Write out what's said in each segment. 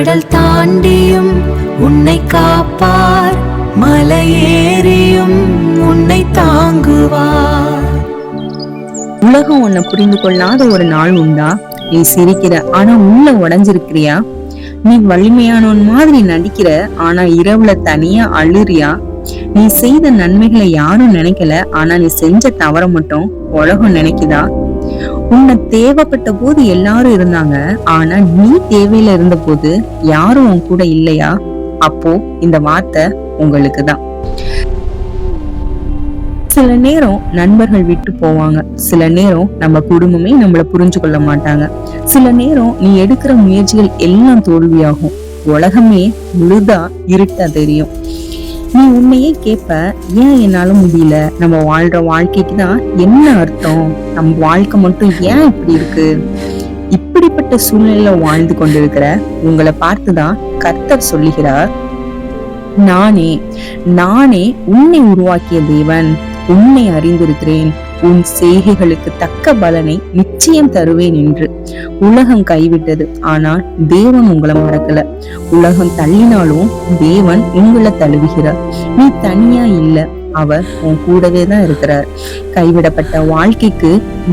கடல் தாண்டியும் உன்னை காப்பார், மலையேறியும் உன்னை தாங்குவார். உலகம் உன்னை புரிந்து கொள்ளாத ஒரு நாள் உண்டா? நீ சிரிக்கிற ஆனா உள்ள உடைஞ்சிருக்கிறியா? நீ வலிமையானவன் மாதிரி நடிக்கிற ஆனா இரவுல தனியா அழுறியா? நீ செய்த நன்மைகளை யாரும் நினைக்கல ஆனா நீ செஞ்ச தவற மட்டும் உலகம் நினைக்குதா? உன்னை தேவைப்பட்ட போது எல்லாரும் இருந்தாங்க ஆனா நீ தேவையில இருந்த போது யாரும் உன் கூட இல்லையா? அப்போ இந்த வார்த்தை உங்களுக்கு தான். சில நேரம் நண்பர்கள் விட்டு போவாங்க, சில நேரம் நம்ம குடும்பமே நம்மள புரிஞ்சு கொள்ள மாட்டாங்க, சில நேரம் நீ எடுக்கிற முயற்சிகள் எல்லாம் தோல்வியாகும், உலகமே முழுதா இருட்டா தெரியும். நீ உன்னையே கேட்ப, ஏன் என்னால முடியல? நம்ம வாழ்ற வாழ்க்கைக்கு தான் என்ன அர்த்தம்? நம்ம வாழ்க்கை மட்டும் ஏன் இப்படி இருக்கு? இப்படிப்பட்ட சூழ்நிலையில வாழ்ந்து கொண்டிருக்கிற உங்களை பார்த்துதான் கர்த்தர் சொல்லுகிறார், நானே உன்னை உருவாக்கிய தேவன், உன்னை அறிந்திருக்கிறேன், உன் செய்கைகளுக்கு தக்க பலனை நிச்சயம் தருவேன் என்று. உலகம் கைவிட்டது ஆனால் தேவன் உங்களை மறக்கல. உலகம் தள்ளினாலும் தேவன் உங்களை தழுவுகிறார். நீ தனியா இல்ல, அவர் உன் கூடவே தான் இருக்கிறார். கைவிடப்பட்ட வாழ்க்கைக்கு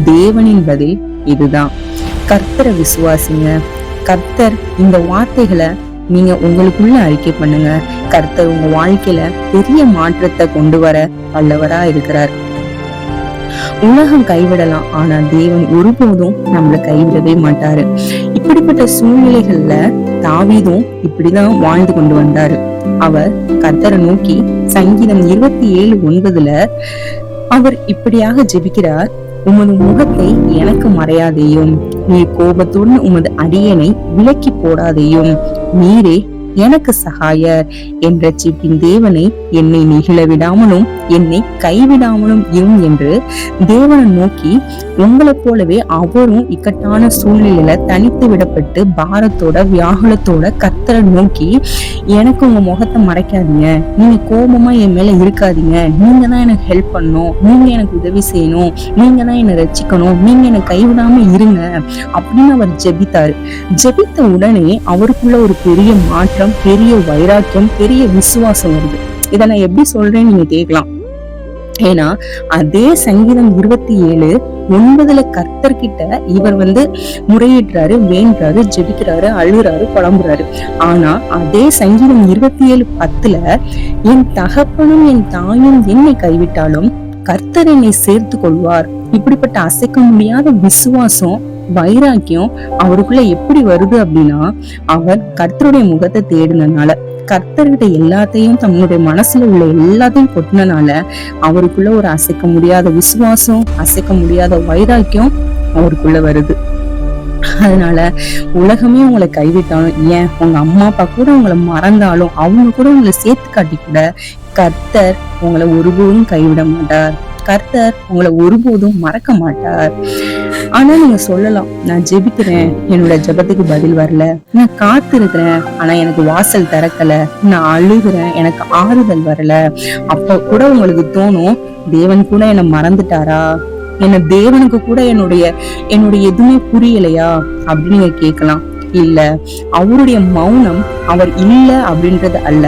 தேவனின் பதில் இதுதான். கர்த்தரை விசுவாசிங்க. கர்த்தர் இந்த வார்த்தைகளை நீங்க உங்களுக்குள்ள அறிக்கை பண்ணுங்க. கர்த்தர் உங்க வாழ்க்கையில பெரிய மாற்றத்தை கொண்டு வர வல்லவரா இருக்கிறார். உலகம் கைவிடலாம் ஆனா தேவன் ஒருபோதும் நம்மள கைவிடவே மாட்டாரு. இப்படிப்பட்ட சூழ்நிலைகள்ல தாவீதும் இப்படிதான் வாழ்ந்து கொண்டு வந்தாரு. அவர் கர்த்தரை நோக்கி சங்கீதம் 27:9 அவர் இப்படியாக ஜெபிக்கிறார், உமது முகத்தை எனக்கு மறையாதேயும், நீ கோபத்துடன் உமது அடியனை விலக்கி போடாதேயும், நீரே எனக்கு சகாயர் என்ற ரட்சிப்பின் தேவனை என்னை நெகிழ விடாமலும் என்னை கைவிடாமலும் இரும் என்று தேவனை நோக்கி, உங்களை போலவே அவரும் இக்கட்டான சூழ்நிலையில தனித்து விடப்பட்டு பாரத்தோட வியாகுலத்தோட கர்த்தரை நோக்கி, எனக்கு உங்க முகத்தை மறைக்காதீங்க, நீங்க கோபமா என் மேல இருக்காதீங்க, நீங்க தான் எனக்கு ஹெல்ப் பண்ணணும், நீங்க எனக்கு உதவி செய்யணும், நீங்க தான் என்னை ரட்சிக்கணும், நீங்க என்னை கைவிடாம இருங்க அப்படின்னு அவர் ஜெபித்தாரு. ஜெபித்த உடனே அவருக்குள்ள ஒரு பெரிய மாற்றம், பெரிய வைராக்கியம், பெரிய விசுவாசம் வருது. இதை நான் எப்படி சொல்றேன்னு நீங்க கேட்கலாம். ஏன்னா அதே சங்கீதம் 27:9 கர்த்தர்கிட்ட இவர் முறையிடுறாரு, வேண்டுறாரு, ஜெபிக்கிறாரு, அழுறாரு, புலம்புறாரு. ஆனா அதே சங்கீதம் 27:10 என் தகப்பனும் என் தாயும் என்னை கைவிட்டாலும் கர்த்தர் என்னை சேர்த்து கொள்வார். இப்படிப்பட்ட அசைக்க முடியாத விசுவாசம், வைராக்கியம் அவருக்குள்ள எப்படி வருது அப்படின்னா, அவர் கர்த்தருடைய முகத்தை தேடினனால, கர்த்தர்கிட்ட எல்லாத்தையும் தன்னுடைய மனசுல உள்ள எல்லாத்தையும் கொட்டினால அவருக்குள்ள ஒரு அசைக்க முடியாத விசுவாசம், அசைக்க முடியாத வைராக்கியம் அவருக்குள்ள வருது. அதனால உலகமே உங்களை கைவிட்டாலும், ஏன் உங்க அம்மா அப்பா கூட உங்களை மறந்தாலும், அவங்க கூட உங்களை சேர்த்து காட்டி கூட கர்த்தர் உங்களை ஒருபோதும் கைவிட மாட்டார். கர்த்தர் உங்களை ஒருபோதும் மறக்க மாட்டார். ஆனா நீங்க சொல்லலாம், நான் ஜெபிக்கிறேன், என்னோட ஜெபத்துக்கு பதில் வரல, நான் காத்திருக்கிறேன் ஆனா எனக்கு வாசல் திறக்கல, நான் அழுகிறேன், எனக்கு ஆறுதல் வரல. அப்ப கூட உங்களுக்கு தோணும், தேவன் கூட என்னை மறந்துட்டாரா, என்ன தேவனுக்கு கூட என்னுடைய எதுவுமே புரியலையா அப்படின்னு நீங்க கேட்கலாம். இல்ல, அவருடைய மௌனம் அவர் இல்ல அப்படின்றது அல்ல.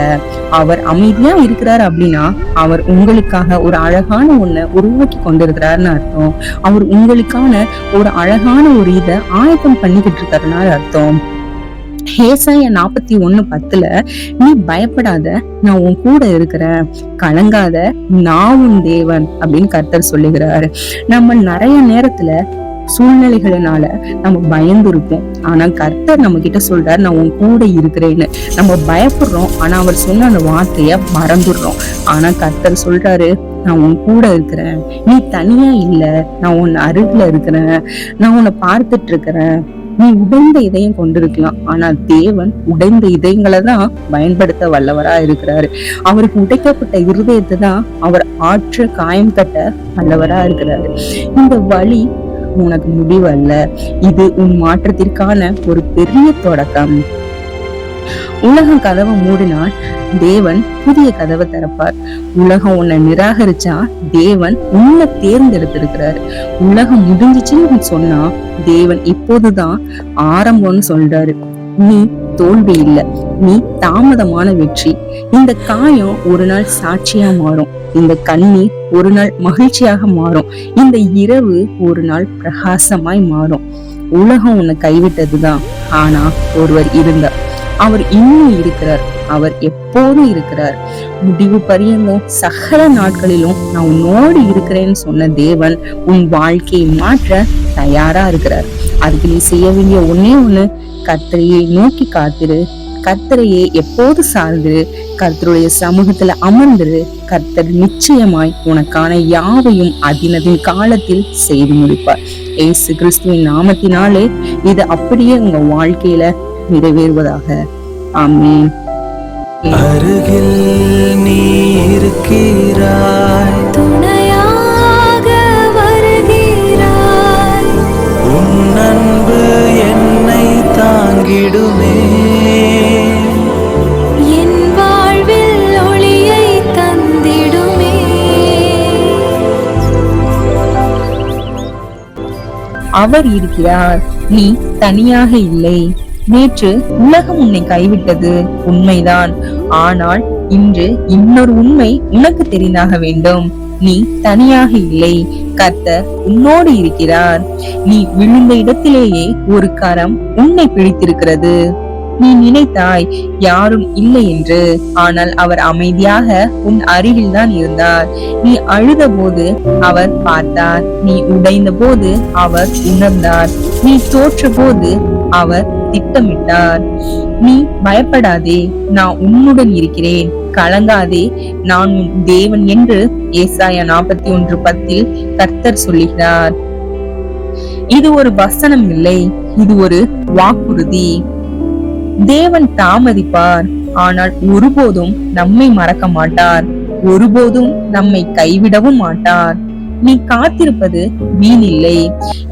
அவர் அமைதியா இருக்கிறார் அப்படின்னா அவர் உங்களுக்காக ஒரு அழகான ஒண்ண உருவாக்கி கொண்டிருக்கிறாருன்னு அர்த்தம். அவர் உங்களுக்கான ஒரு அழகான ஒரு இதை ஆயத்தம் பண்ணிக்கிட்டு இருக்காருன்னு அர்த்தம். ஏசாயா 41:10 நீ பயப்படாத, நான் உன் கூட இருக்கிறேன், கலங்காத, நான் உன் தேவன் அப்படின்னு கர்த்தர் சொல்லுகிறாரு. நம்ம நிறைய நேரத்துல சூழ்நிலைகளினால நம்ம பயந்து இருப்போம். ஆனா கர்த்தர் நம்ம கிட்ட சொல்றாரு, நான் உன் கூட இருக்கிறேன்னு. நம்ம பயப்படுறோம் ஆனா அவர் சொன்ன அந்த வார்த்தைய மறந்துடுறோம். ஆனா கர்த்தர் சொல்றாரு, நான் உன் கூட இருக்கிறேன், நீ தனியா இல்ல, நான் உன் அருகில இருக்கிறேன், நான் உன்னை பார்த்துட்டு இருக்கிறேன். நீ உடைந்த இதயம் கொண்டிருக்கலாம் ஆனா தேவன் உடைந்த இதயங்களை தான் பயன்படுத்த வல்லவரா இருக்கிறாரு. அவருக்கு உடைக்கப்பட்ட இருதயத்தை தான் அவர் ஆற்ற காயம் கட்ட வல்லவரா இருக்கிறாரு. இந்த வழி உனக்கு முடிவல்ல, இது உன் மாற்றத்திற்கான ஒரு பெரிய தொடக்கம். உலகம் கதவை மூடினால் தேவன் புதிய கதவை திறப்பார். உலகம் உன்னை நிராகரிச்சா தேவன் உன்னை தேர்ந்தெடுத்திருக்கிறாரு. உலகம் முடிஞ்சிச்சுன்னு சொன்னா தேவன் இப்போதுதான் ஆரம்பம்னு சொல்றாரு. நீ தோல்வி இல்ல, நீ தாமதமான வெற்றி. இந்த காயம் ஒரு நாள் சாட்சியா மாறும், இந்த கண்ணீர் ஒரு நாள் மகிழ்ச்சியாக மாறும், இந்த இரவு ஒரு நாள் பிரகாசமாய் மாறும். உலகம் உன்னை கைவிட்டதுதான், ஆனா ஒருவர் இருந்தார். அவர் இன்னும் இருக்கிறார், அவர் எப்போதும் இருக்கிறார். முடிவு பரியந்தம் சகல நாட்களிலும் நான் உன்னோடு இருக்கிறேன்னு சொன்ன தேவன் உன் வாழ்க்கையை மாற்ற தயாரா இருக்கிறார். அதுக்கு நீ செய்ய வேண்டிய ஒன்னே ஒண்ணு, கர்த்தரையே நோக்கி காத்திரு, கர்த்தரையே எப்போது சார்ந்து கர்த்தருடைய சமூகத்துல அமர்ந்துரு. கர்த்தர் நிச்சயமாய் உனக்கான யாவையும் அதினதின் காலத்தில் செய்து முடிப்பார். ஏசு கிறிஸ்துவின் நாமத்தினாலே இது அப்படியே உங்க வாழ்க்கையில நிறைவேறுவதாக. ஆமென். அருகில் நீ இருக்கிறாய், துணையாக வருகிறாய், உன் அன்பு என்னை தாங்கிடுமே, என் வாழ்வில் ஒளியை தந்திடுமே. அவர் இருக்கிறார், நீ தனியாக இல்லை. நேற்று உலகம் உன்னை கைவிட்டது உண்மைதான், ஆனால் இன்று இன்னொரு உண்மை உனக்கு தெரிந்தாக வேண்டும். நீ தனியாக இல்லை, கர்த்தர் உன்னோடு இருக்கிறார். நீ விழுந்த இடத்திலேயே ஒரு கரம் உன்னை பிடித்திருக்கிறது. நீ நினைத்தாய் யாரும் இல்லை என்று, ஆனால் அவர் அமைதியாக உன் அருகில் தான் இருந்தார். நீ அழுத போது அவர் பார்த்தார், நீ உடைந்த போது அவர் உணர்ந்தார், நீ தோற்ற போது அவர் திட்டமிட்டார். நீ பயப்படாதே, நான் உன்னுடன் இருக்கிறேன், கலங்காதே, நான் உன் தேவன் என்று ஏசாயா 41:10 கர்த்தர் சொல்லுகிறார். இது ஒரு வசனம் இல்லை, இது ஒரு வாக்குறுதி. தேவன் தாமதிப்பார், ஆனால் ஒருபோதும் நம்மை மறக்க மாட்டார், ஒருபோதும் நம்மை கைவிடவும் மாட்டார். நீ காத்திருப்பது வீணில்லை.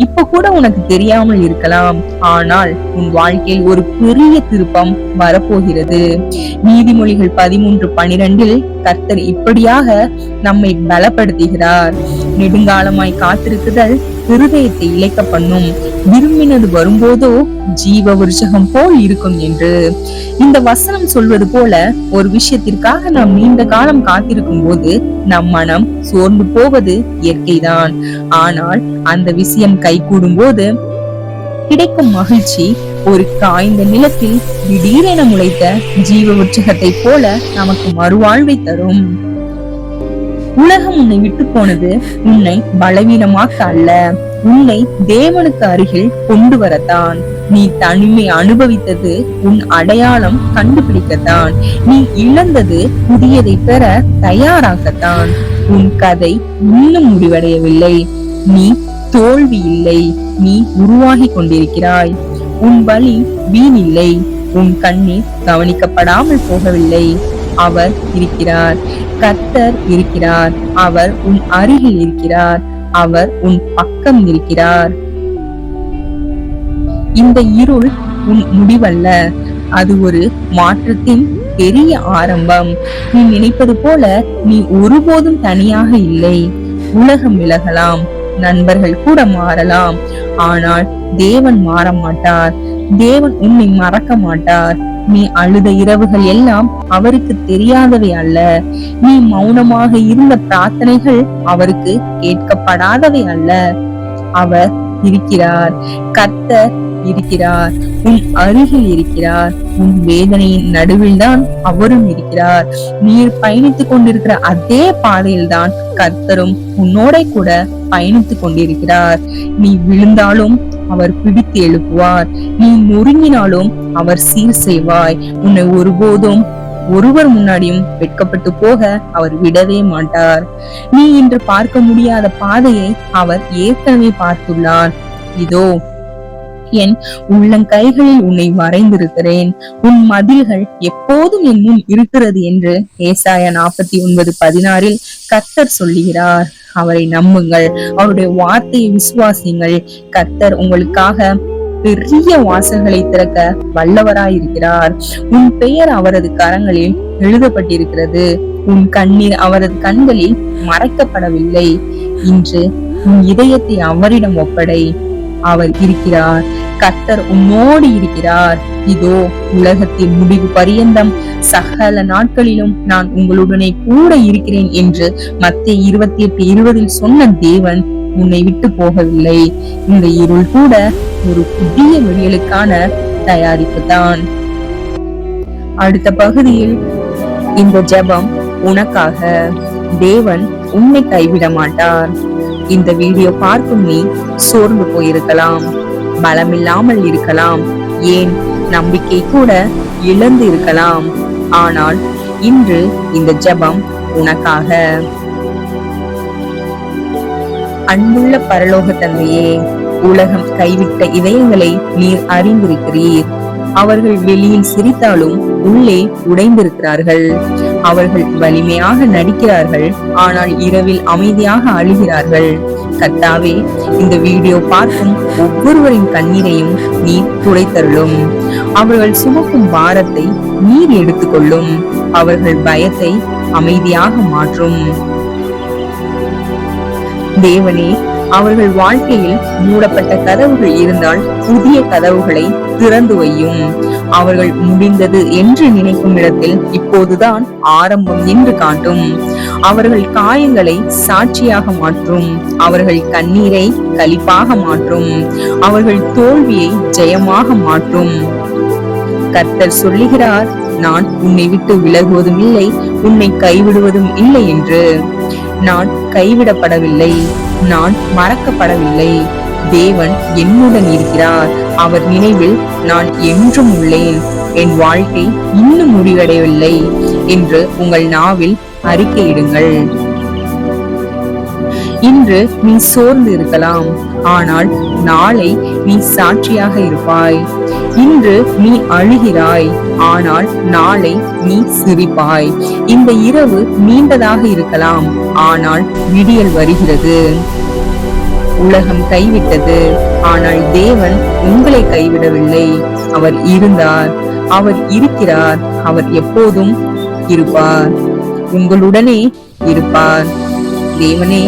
இப்ப கூட உனக்கு தெரியாமல் இருக்கலாம், ஆனால் உன் வாழ்க்கையில் ஒரு பெரிய திருப்பம் வரப்போகிறது. நீதிமொழிகள் 13:12 கர்த்தர் இப்படியாக நம்மை பலப்படுத்துகிறார். நெடுங்காலமாய் காத்திருக்குதல் இருதயத்தை இழைக்க பண்ணும், விரும்பினது வரும்போதோ ஜீவ விருட்சகம் போல் இருக்கும் என்று. இந்த வசனம் சொல்வது போல ஒரு விஷயத்திற்காக நாம் நீண்ட காலம் காத்திருக்கும் போது நம் மனம் சோர்ந்து போவது இயற்கைதான். ஆனால் அந்த விஷயம் கைகூடும் போது கிடைக்கும் மகிழ்ச்சி ஒரு காய்ந்த நிலத்தில் திடீரென முளைத்த ஜீவ விருட்சகத்தை போல நமக்கு மறுவாழ்வை தரும். உலகம் உன்னை விட்டு போனது உன்னை பலவீனமாக்க அல்ல, உன்னை தேவனுக்கு அருகில் கொண்டு வரத்தான். நீ தனிமை அனுபவித்தது உன் அடையாளம் கண்டுபிடிக்கத்தான். நீ இழந்தது புதியதை பெற தயாராகத்தான். உன் கதை இன்னும் முடிவடையவில்லை. நீ தோல்வி இல்லை, நீ உருவாகி கொண்டிருக்கிறாய். உன் வலி வீணில்லை, உன் கண்ணீர் கவனிக்கப்படாமல் போகவில்லை. அவர் இருக்கிறார், கர்த்தர் இருக்கிறார், அவர் உன் அருகில் இருக்கிறார், அவர் உன் பக்கம் இருக்கிறார். இந்த இருள் உன் முடிவல்ல, அது ஒரு மாற்றத்தின் பெரிய ஆரம்பம். நீ நினைப்பது போல நீ ஒருபோதும் தனியாக இல்லை. உலகம் விலகலாம், நண்பர்கள் கூட மாறலாம், ஆனால் தேவன் மாற மாட்டார். தேவன் உன்னை மறக்க மாட்டார். நீ அழுத இரவுகள் எல்லாம் அவருக்கு தெரியாதவை அல்ல. நீ மௌனமாக இருந்த பிரார்த்தனைகள் அவருக்கு கேட்கப்படாதவை அல்ல. அவர் இருக்கிறார், கர்த்தர் இருக்கிறார், உன் அருகில் இருக்கிறார். உன் வேதனையின் நடுவில் தான் அவரும் இருக்கிறார். நீர் பயணித்துக் கொண்டிருக்கிற அதே பாதையில் தான் கர்த்தரும் உன்னோட கூட பயணித்துக் கொண்டிருக்கிறார். நீ விழுந்தாலும் அவர் பிடித்து எழுப்புவார், நீ நொறுங்கினாலும் அவர் சீர் செய்வாய். உன்னை ஒருபோதும் ஒருவர் முன்னாடியும் வெட்கப்பட்டு போக அவர் விடவே மாட்டார். நீ இன்று பார்க்க முடியாத பாதையை அவர் ஏற்கனவே பார்த்துள்ளார். இதோ என் உள்ளங்கைகளில் உன்னை வரைந்திருக்கிறேன், உன் மதில்கள் எப்போதும் என் முன் இருக்கிறது என்று ஏசாயா 49:16 கர்த்தர் சொல்லுகிறார். அவரை நம்புங்கள், அவருடைய வார்த்தையை விசுவாசிங்கள். கர்த்தர் உங்களுக்காக பெரிய வாசல்களை திறக்க வல்லவராயிருக்கிறார். உன் பெயர் அவரது கரங்களில் எழுதப்பட்டிருக்கிறது, உன் கண்ணீர் அவரது கண்களில் மறைக்கப்படவில்லை. இன்று உன் இதயத்தை அவரிடம் ஒப்படை. அவர் இருக்கிறார். கர்த்தர் உம்மோடு இருக்கிறார். இதோ உலகத்தின் முடிவு பரியந்தம் சகல நாட்களிலும் நான் உங்களுடனே கூட இருக்கிறேன் என்று மத்தேயு 28:20 சொன்ன தேவன் உன்னை விட்டு போகவில்லை. இந்த இருள் கூட ஒரு புதிய விடியலுக்கான தயாரிப்பு தான். அடுத்த பகுதியில் இந்த ஜெபம் உனக்காக. தேவன் உன்னை கைவிட மாட்டார். இந்த வீடியோ பார்க்கும் நீ சோர்ந்து போயிருக்கலாம், பலமில்லாமல் இருக்கலாம், ஏன் நம்பிக்கை கூட இழந்து இருக்கலாம். ஆனால் இன்று இந்த ஜெபம் உனக்காக. அன்புள்ள பரலோக தந்தையே, உலகம் கைவிட்ட இதயங்களை நீர் அறிந்திருக்கிறீர். அவர்கள் வெளியில் சிரித்தாலும் உள்ளே உடைந்திருக்கிறார்கள். அவர்கள் வலிமையாக நடிக்கிறார்கள், ஆனால் இரவில் அமைதியாக அழுகிறார்கள். கர்த்தாவே, இந்த வீடியோ பார்க்கும் ஒவ்வொருவரின் கண்ணீரையும் நீர் துடைத்தருளும். அவர்கள் சுமக்கும் பாரத்தை நீர் எடுத்துக்கொள்ளும். அவர்கள் பயத்தை அமைதியாக மாற்றும். தேவனே, அவர்கள் வாழ்க்கையில் மூடப்பட்ட கதவுகள் இருந்தால் புதிய கதவுகளை திறந்து வையும். அவர்கள் முடிந்தது என்று நினைக்கும் இடத்தில் இப்போதுதான் ஆரம்பம் என்று காட்டும். அவர்கள் காயங்களை சாட்சியாக மாற்றும். அவர்கள் கண்ணீரை களிப்பாக மாற்றும். அவர்கள் தோல்வியை ஜெயமாக மாற்றும். கர்த்தர் சொல்லுகிறார், நான் உன்னை விட்டு விலகுவதும் இல்லை, உன்னை கைவிடுவதும் இல்லை என்று. நான் கைவிடப்படவில்லை, நான் மறக்கப்படவில்லை. தேவன் என்னுடன் இருக்கிறார். அவர் நினைவில் நான் என்றும் உள்ளேன். என் வாழ்க்கை இன்னும் முடிவடையவில்லை என்று உங்கள் நாவில் அறிக்கையிடுங்கள். இன்று நீ சோர்ந்து இருக்கலாம், ஆனால் நாளை நீ சாட்சியாக இருப்பாய். இன்று நீ அழுகிறாய், ஆனால் நாளை நீ சிரிப்பாய். இந்த இரவு நீண்டதாக இருக்கலாம், ஆனால் விடியல் வருகிறது. உலகம் கைவிட்டது, ஆனால் தேவன் உங்களை கைவிடவில்லை. அவர் இருந்தார், அவர் இருக்கிறார், அவர் எப்போதும் இருப்பார், உங்களுடனே இருப்பார். தேவனே,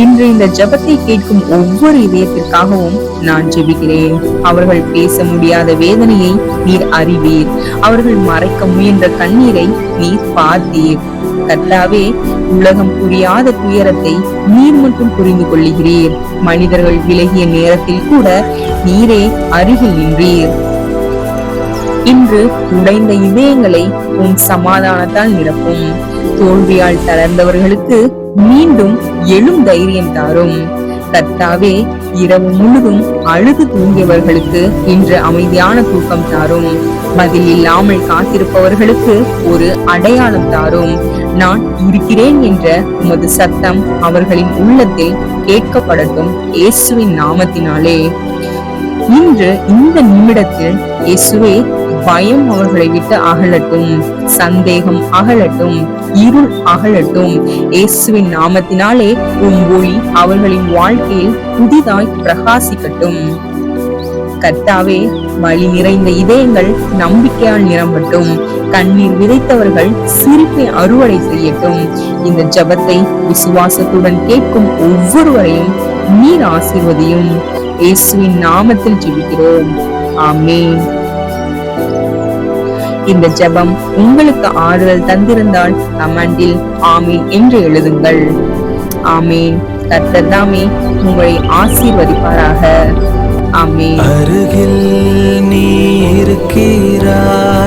இன்று இந்த ஜெபத்தை கேட்கும் ஒவ்வொரு இதயத்திற்காகவும் நான் ஜெபிக்கிறேன். அவர்கள் பேச முடியாத வேதனையை நீர் அறிவீர். அவர்கள் மறைக்க முயன்ற கண்ணீரை நீர் பார்த்தீர். கர்த்தாவே, உலகம் புரியாத துயரத்தை நீர் மட்டும் புரிந்து கொள்ளுகிறீர். மனிதர்கள் விலகிய நேரத்தில் கூட நீரே அருகில் நின்றீர். இன்று உடைந்த இதயங்களை உன் சமாதானத்தால் நிரப்பும். தோல்வியால் தளர்ந்தவர்களுக்கு மீண்டும் எழும் தைரியம் தாரும். கர்த்தாவே, இரவு முழுதும் அழுது தூங்கியவர்களுக்கு இன்று அமைதியான தூக்கம் தாரும். பதில் இல்லாமல் காத்திருப்பவர்களுக்கு ஒரு அடையாளம் தாரும். நான் இருக்கிறேன் என்ற உமது சத்தம் அவர்களின் உள்ளத்தில் கேட்கப்படட்டும், இயேசுவின் நாமத்தினாலே. இன்று இந்த நிமிடத்தில் இயேசுவே, பயம் அவர்களை விட்டு அகலட்டும், சந்தேகம் அகலட்டும், இருள் அகலட்டும். இயேசுவின் நாமத்தினாலே உம் ஒளி அவர்களின் வாழ்க்கையில் புதிதாய் பிரகாசிக்கட்டும். கர்த்தாவே, வலி நிறைந்த இதயங்கள் நம்பிக்கையால் நிரம்பட்டும். கண்ணீர் விதைத்தவர்கள் சிரிப்பை அறுவடை செய்யட்டும். இந்த ஜெபத்தை விசுவாசத்துடன் கேட்கும் ஒவ்வொருவரையும் நீர் ஆசீர்வதியும். இயேசுவின் நாமத்தில் ஜெபிக்கிறோம், ஆமென். இந்த ஜெபம் உங்களுக்கு ஆறுதல் தந்திருந்தால் கமெண்டில் ஆமீன் என்று எழுதுங்கள். ஆமீன். கர்த்தர் தாமே உங்களை ஆசீர்வதிப்பாராக. ஆமீன். அருகில் நீ இருக்கிறாய்.